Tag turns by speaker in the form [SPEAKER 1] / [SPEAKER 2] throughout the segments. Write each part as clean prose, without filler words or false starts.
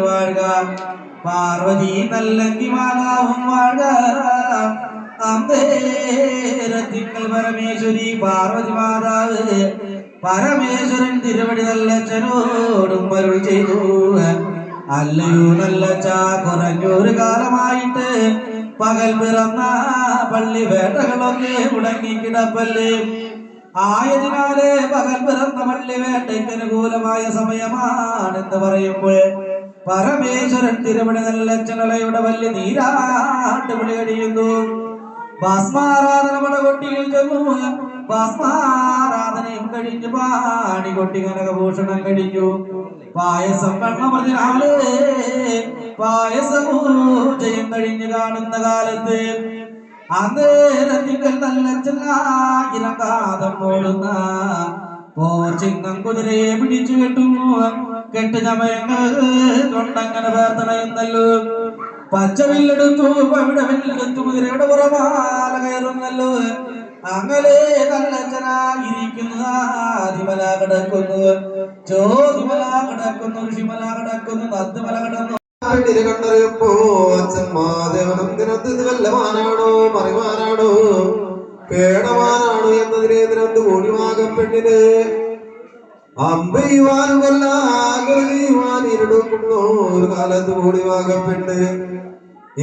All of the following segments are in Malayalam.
[SPEAKER 1] வாழ்க പാർവതി നല്ലങ്കി മാതാവും വാഴ അന്തേരത്തിങ്കൽ പരമേശ്വരി പാർവതി മാതാവ് പരമേശ്വരൻ തിരുവടി നല്ലച്ഛനോടും അരുൾ ചെയ്തു അല്ലയോ നല്ലച്ച കുറഞ്ഞൊരു കാലമായിട്ട് പകൽ പിറന്ന പള്ളി വേട്ടകളൊക്കെ മുടങ്ങി കിടപ്പല്ലേ ആയതിനാല് പകൽ പിറന്ന പള്ളി വേട്ടയ്ക്ക് അനുകൂലമായ സമയമാണെന്ന് പറയുമ്പോൾ പരമേശ്വരൻ തിരുവടി നല്ലച്ഛനയുടെ വലിയ നീരാട്ട് വിളി കഴിയുന്നു ഭസ്മാരാധന പടകൊട്ടിയിൽ ചെന്നു ഭസ്മാരാധനയും കഴിഞ്ഞു പാണി കൊട്ടി കനകഭൂഷണം കഴിഞ്ഞു പായസം വെണ്ണമതിനാല് പായസപൂജയും കഴിഞ്ഞു കാണുന്ന കാലത്ത് അന്നേരത്തിങ്കൽ നല്ലച്ഛനായിരം കാതം ഓടുന്ന പോർച്ചിങ്ങം കുതിരയെ പിടിച്ചു കെട്ടുന്നു കെട്ട് ചമയങ്ങൾ കൊണ്ടങ്ങനെ പ്രാർത്ഥനയുന്നല്ലോ പച്ചവില്ലെടുത്തു പവിടവില്ലെടുത്തു കുതിരയുടെ പുറമാല കയറുന്നല്ലോ അങ്ങനെ നല്ലച്ഛനായിരിക്കുന്നു ആദിമല കിടക്കുന്നു ചോതിമല കിടക്കുന്നു ഋഷിമല കിടക്കുന്നു നദ്മല കിടന്നു
[SPEAKER 2] കണ്ടറിയപ്പോ അച്ഛന്മാദേവനം ദിനത്ത് വല്ലമാനാണോ മറിമാനാണോ പേടമാനാണോ എന്നതിനെ ദിനത്ത് കൂടിവാകം പെണ്ണിന് അമ്പയുവാനും കൊല്ലാൻ ഇരുടുക്കുന്നു ഒരു കാലത്ത് കൂടിവാകം പെണ്ണ്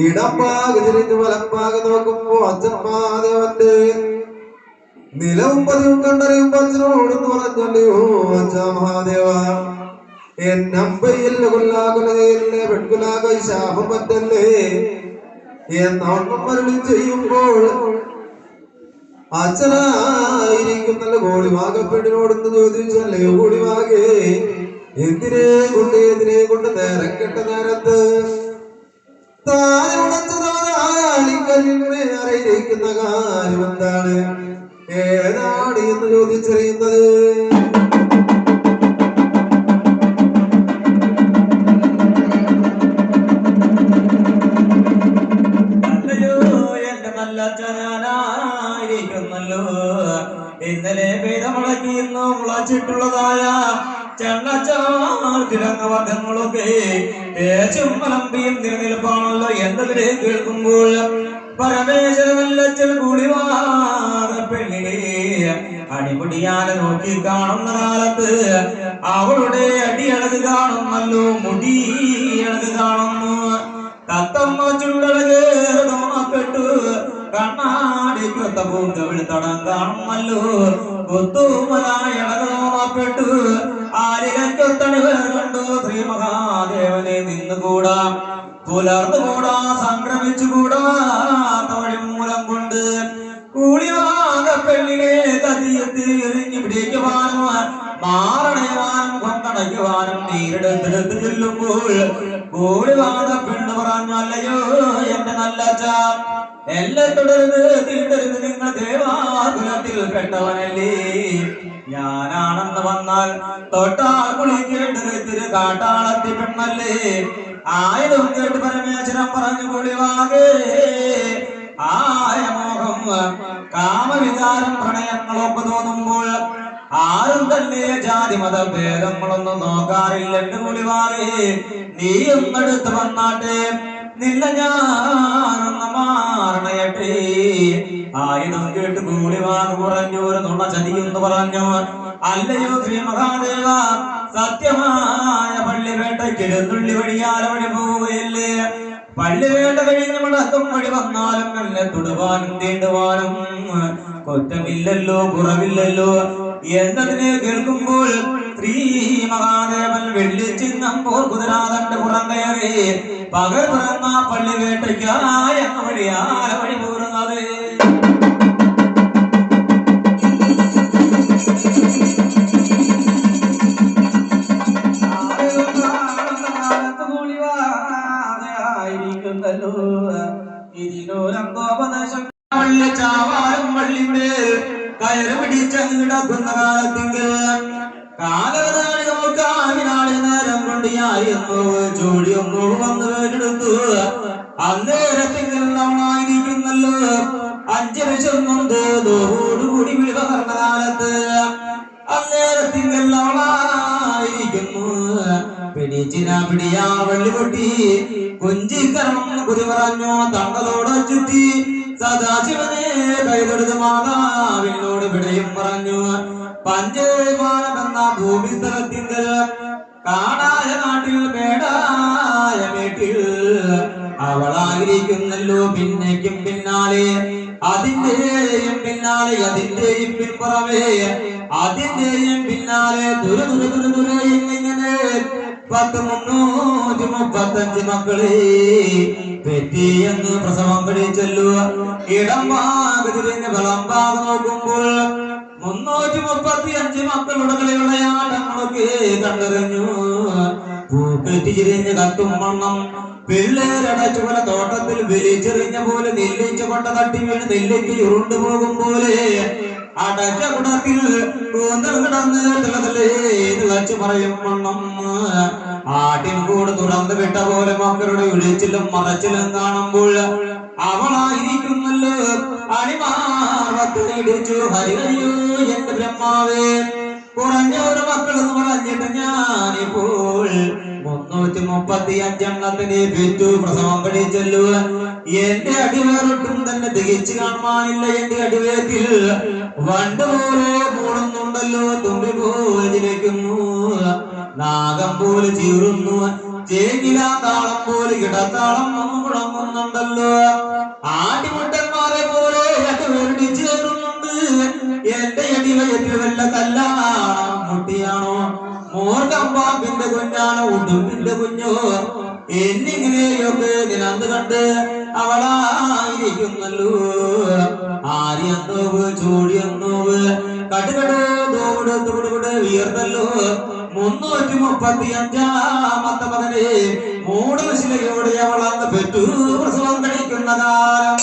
[SPEAKER 2] ഇടപ്പാകെ തിരിഞ്ഞു വലപ്പാകെ നോക്കുമ്പോ അച്ഛന്മാദേവന്റെ നിലവും പതിവും കണ്ടറിയുമ്പോ അച്ഛനോടെന്ന് പറഞ്ഞല്ലയോ അച്ഛാ മഹാദേവ എന്നമ്പയില്ല കൊല്ലാകുലതയില്ലേ പെൺകുലാക ശാപം പറ്റല്ലേ എന്നോണം മരളി ചെയ്യുമ്പോൾ അച്ഛനായിരിക്കുന്നല്ല ഗോളിവാകപ്പെട്ടിനോടെന്ന് ചോദിച്ചല്ലേ ഗോളിവാകെ എന്തിനെ കൊണ്ട് നേരം കെട്ട നേരത്ത് അറിയിരിക്കുന്ന കാര്യം എന്താണ് ഏതാണ് എന്ന് ചോദിച്ചറിയുന്നത്
[SPEAKER 1] ഇന്നലെ വേദമുളക്കിയിരുന്നു മുളച്ചിട്ടുള്ളതായ ചണ്ണച്ചാർക്കിഴങ്ങവർഗങ്ങളൊക്കെ തേച്ചും മലമ്പിയും നിലനിൽപ്പാണല്ലോ എന്നതിനെ കേൾക്കുമ്പോൾ പരമേശ്വരനല്ലച്ഛൻ കൂടിവാറ പെണ്ണിനെ അടിമുടിയാനെ നോക്കി കാണുന്ന കാലത്ത് അവളുടെ അടിയഴക് കാണുന്നല്ലോ മുടിയഴക് കാണുന്നു തത്തമ്മ ചുണ്ടഴകേറപ്പെട്ടു കണ്ണാടിക്കൊത്ത പൂന്തവിഴുത്തടം കാണുമല്ലോ കൊത്തുമലായളകപ്പെട്ടു ആലികൊത്തണികൾ കണ്ടു ശ്രീ മഹാദേവനെ നിന്നുകൂടാ പുലർന്നുകൂടാ സംക്രമിച്ചുകൂടാ തൊഴിമൂലം കൊണ്ട് കൂടിയാക പെണ്ണിനെ കതിയെത്തി എറിഞ്ഞു പിടിക്കുവാനും മാറണയുവാനും കൊണ്ടടയ്ക്കുവാനും നേരിടത്തെടുത്ത് ചെല്ലുമ്പോൾ കൂടിവാക പെണ്ണ് പറഞ്ഞല്ലയോ എന്റെ നല്ലച്ച എല്ലാം തുടർന്ന് തീണ്ടരുത് നിങ്ങൾ ദേവാകുലത്തിൽ പെട്ടവനല്ലേ ഞാനാണെന്ന് വന്നാൽ തൊട്ടാൽ കുളിക്കേണ്ടത് തിരു കാട്ടാളത്തി പെണ്ണല്ലേ ആയതും കേട്ട് പരമേശ്വരൻ പറഞ്ഞു കുളിവാകെ ആയ മോഹം കാമവികാരം പ്രണയങ്ങളൊക്കെ തോന്നുമ്പോൾ ആരും തന്നെ ജാതി മത ഭേദങ്ങളൊന്നും നോക്കാറില്ല എന്റെ കുളിവാകെ നീ ഒന്നെടുത്ത് വന്നാട്ടെ നില്ല ഞാനൊന്ന് മാറണയട്ടെ ആയുധം കേട്ട് കൂടിവാങ്ങ് പറഞ്ഞു ഒരു നുണ ചതിയെന്ന് പറഞ്ഞു അല്ലയോ ശ്രീ മഹാദേവ സത്യമായ പള്ളി വേട്ടയ്ക്ക് എഴുന്നള്ളി വഴിയാല വഴി പോവുകയല്ലേ പള്ളി വേട്ട കഴിഞ്ഞ് മടക്കം വഴി വന്നാലും എന്നെ തൊടുവാനും തീണ്ടുവാനും കുറ്റമില്ലല്ലോ കുറവില്ലല്ലോ എന്നതിനെ കേൾക്കുമ്പോൾ ശ്രീ മഹാദേവൻ വെള്ളിച്ചിഹ്നം പോർ കുതിരാതന്റെ പുറം കയറി പകൽ പിറന്ന പള്ളി വേട്ടയ്ക്കായ വഴിയാല വഴി പോരുന്നത് ഇതിനോരംഗോപദേശം വള്ളി ചാവാലും വള്ളിയുടെ കയറ് പിടിച്ചങ്ങിടക്കുന്ന കാലത്തിങ്കൽ കാലവനാളി നോക്കാവിനാളി നേരം കൊണ്ടിയായിരുന്നു ജോലിയൊന്നു വന്ന് വേടെടുത്തു അന്നേരത്തിങ്കൽ നമ്മളായിരിക്കുന്നല്ലോ 5 വർഷം കൊണ്ട് തോടുകൂടി വിള പറഞ്ഞ കാലത്ത് അന്നേരത്തിങ്കൽ നമ്മളായിരിക്കുന്നു പിടിച്ചിന പിടിയാ വെള്ളികൊട്ടി കൊഞ്ചിക്കരണം കുതി പറഞ്ഞു തങ്ങളോട് ചുറ്റി സദാശിവനെ കൈതൊടുത്ത് മാതാവിനോട് വിടയും പറഞ്ഞു പഞ്ചമാനമെന്ന ഭൂമി സ്ഥലത്തിങ്കൽ കാണായ നാട്ടിൽ മേടായ വീട്ടിൽ അവളായിരിക്കുന്നല്ലോ പിന്നേക്കും പിന്നാലെ അതിന്റെയും പിന്നാലെ അതിന്റെയും പിൻപുറമേ അതിന്റെയും പിന്നാലെ ദുര ഇങ്ങനെ 335 മക്കളെ പെറ്റിയെന്ന് പ്രസവം കഴിച്ചല്ലോ ഇടം ഭാഗത്തിരിഞ്ഞ് വലം ഭാഗം നോക്കുമ്പോൾ 335 മക്കളുടെ കളിവിളയാട്ടങ്ങളൊക്കെ കണ്ടറിഞ്ഞു പൂക്കെറ്റിച്ചിരിഞ്ഞ് കത്തും വണ്ണം പിള്ളേരടച്ചു പോലെ തോട്ടത്തിൽ വലിച്ചെറിഞ്ഞ പോലെ നെല്ലിച്ച കൊണ്ട തട്ടി വീണ് നെല്ലിക്ക് ഉരുണ്ടു പോകും പോലെ അടച്ച കുടത്തിൽ കിടന്ന് വച്ച് പറയും വണ്ണം ആട്ടിൻ കൂട് തുറന്നു വിട്ട പോലെ മക്കളുടെ വിളിച്ചിലും മറച്ചിലും കാണുമ്പോൾ അവളായിരിക്കുന്നല്ലോ അണിമാർവത്തിടിച്ചു ഹരിഹരിയോ എന്റെ ബ്രഹ്മാവേ കുറഞ്ഞൊരു മക്കളെന്ന് പറഞ്ഞിട്ട് ഞാനിപ്പോൾ 335 പെറ്റു പ്രസവം കഴിച്ചല്ലോ എന്റെ അടിവേറൊട്ടും തന്നെ തികച്ചു കാണുവാനില്ല എന്റെ അടിവേറ്റിൽ വണ്ട് പോലെ മൂടുന്നുണ്ടല്ലോ തുമ്പി പോലിരിക്കുന്നു നാഗം പോലെ ചീറുന്നു ചേകിലാ താളം പോലെ ഇടത്താളം മുടങ്ങുന്നുണ്ടല്ലോ ആടിമുട്ടന്മാരെ പോലെ അടിവേണ്ടി ചേരുന്നുണ്ട് എന്റെ അടിവയറ്റിൽ വല്ല കല്ലാണോ മുട്ടിയാണോ മോർക്കമ്പാമ്പിന്റെ കുഞ്ഞാണോ ഉടുമ്പിന്റെ കുഞ്ഞോ എന്നിങ്ങനെയൊക്കെ നിനന്ത് കണ്ട് അവളായിരിക്കുന്നല്ലോ ആര്യന്നോവ് ചോടിയന്നോവ് കടുകടോ തോവിട് തുടുകുട് ഉയർന്നല്ലോ 335 മകനെ മൂടശിലയോടെ അവളന്ന് പെറ്റു പ്രസവം കഴിക്കുന്ന കാലം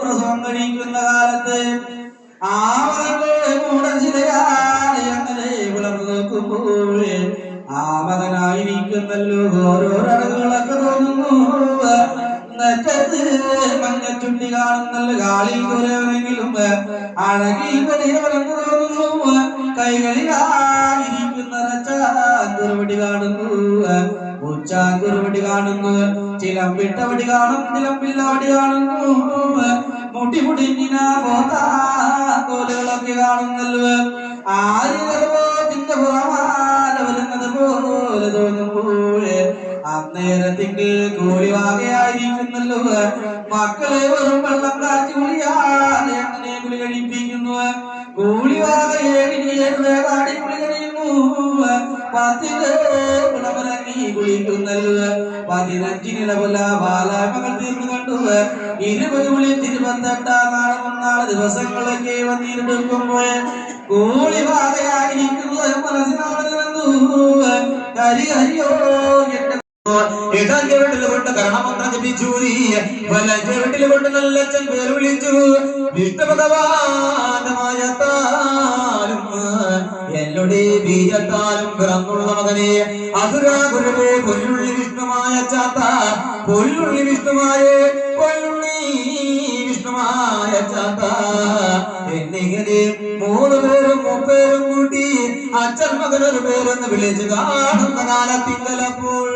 [SPEAKER 1] പ്രസവം കഴിക്കുന്ന കാലത്ത് ആ മകന്റെ മൂടശിലയാൽ അങ്ങനെ വിളർന്നു നോക്കുമ്പോൾ ആ മകനായിരിക്കുന്നല്ലോ ഓരോരടകളൊക്കെ തോന്നുന്നു നെറ്റത്ത് മഞ്ഞച്ചുണ്ടി കാണുന്നല്ലോ കാളിൽ കുറവെങ്കിലും അഴകിൽ വലിയവരെന്ന് തോന്നുന്നു കൈകളിലായിരിക്കുന്ന കുറുവടി കാണുന്നു ഉച്ചാങ്കുറുവടി കാണുന്നു ചിലമ്പിട്ടവടി കാണും ചിലമ്പില്ലവടി കാണുന്നു മുട്ടി മുടിഞ്ഞിന കോലുകളൊക്കെ കാണുന്നല്ലോ ആര്യത്തിന്റെ പുറമാല വരുന്നത് പോലെ തോന്നുമ്പോൾ അന്നേരത്തിക്ക് കോഴിവാകയായിരിക്കുന്നല്ലോ മക്കളെ വെറും വെള്ളം കാച്ചി കുളിയാതെ അങ്ങനെ കുളി കഴിപ്പിക്കുന്നു കോഴിവാക 7 കാടി കുളി കഴിയുന്നു 10 ഗുണമരങ്ങി കുളിക്കുന്നല്ലോ 15 പോലെ ബാലാമകൾ തീർന്നു കണ്ടു 20 വിളിച്ച് 28 നാളെ ദിവസങ്ങളൊക്കെ വന്നിരുടുക്കുമ്പോൾ കോഴിവാകയായിരിക്കുന്നത് മനസ്സിനാണെന്നു ഹരിഹരിയോ എന്റെ ഇടഞ്ഞെവിട്ടിൽ കൊണ്ട് കരണമന്ത്രം ജപിച്ചു വലഞ്ഞെവിട്ടിൽ കൊണ്ട് നല്ലച്ഛൻ പേർ വിളിച്ചു വിഷ്ണു ഭഗവാനമായത്താലും എല്ലുടെ ബീജത്താലും പിറന്നുള്ള മകനെ അസുര ഗുരുവേ പൊല്ലുള്ളി വിഷ്ണുമായ ചാത്ത പൊല്ലുള്ളി വിഷ്ണുമായ ചാത്ത എന്നിങ്ങനെ 3 പേരും 3 പേരും കൂട്ടി അച്ഛൻ മകനൊരു പേരെന്ന് വിളിച്ചു കാണുന്ന കാലത്തിങ്കലപ്പോൾ